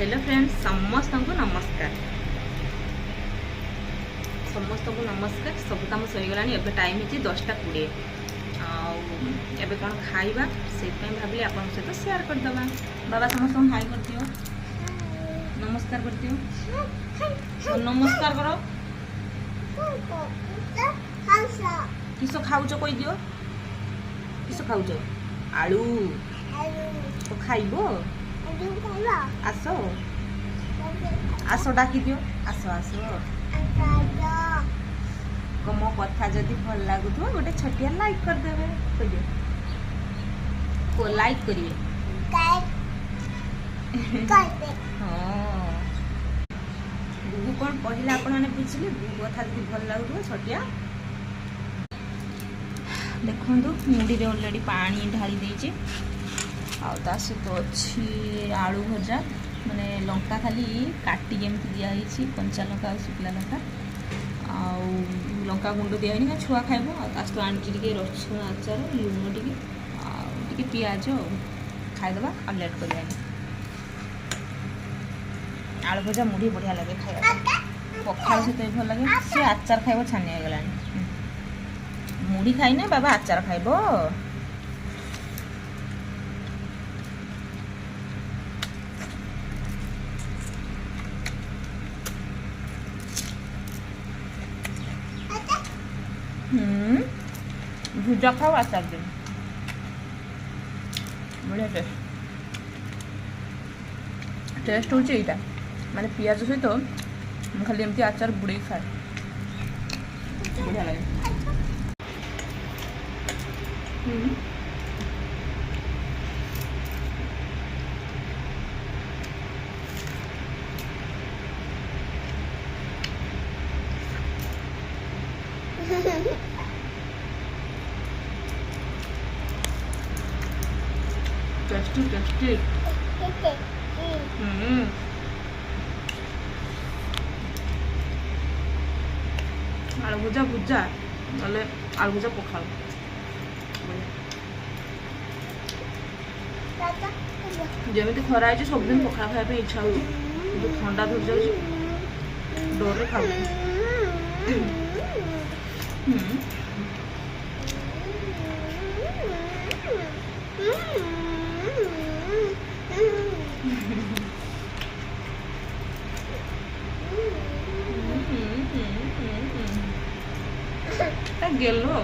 hello friends समस्त को नमस्कार सब कम सहीगला एवं टाइम हो 10:20 आबे कौन खाइबा से भाविले आप सहित शेयर करदे बाबा समस्त हाई कर दियो नमस्कार कर दियो नमस्कार करो किस खाऊच कही दियो किस खाऊच आलू तो खाइबो आस आस डाकी दियो आस आस मो कथा जदि भल लगुव गोटे छटिया लाइक करदेवे को लाइक करिए हाँ बुबू कौन कहला आपने बुझे बुबू कथा जब भल लगुव छटिया देखु मुड़ी रे ऑलरेडी पानी ढाली देची आ सहित अच्छी आलू भजा माने लंका खाली काटी जमी दिखाई कंचा लंका और शुखला लंका आउ लंका गुंड दिखाई ना छुआ खाइब सहित आनी रसुण आचार लुण टी पिज खाईदे आ लेट कर आलू भजा मुढ़ी बढ़िया लगे खाया पखाड़ सहित भल लगे सी आचार खाइब छानिया गला मुढ़ी खाई ना बाबा आचार खाइब भुजा खाओ आचार दिन बढ़िया टेस्ट होची एटा माने पियाज सहित खाली एमती आचार बुड़े खाए बढ़िया लगे टेस्टी टेस्टी आलू भुजा भुजा ना आलू भुजा पखाड़ जमी खरा है सब दिन पखाड़ खाया इच्छा हो ठंडा धर जाऊँ डर खा गेलो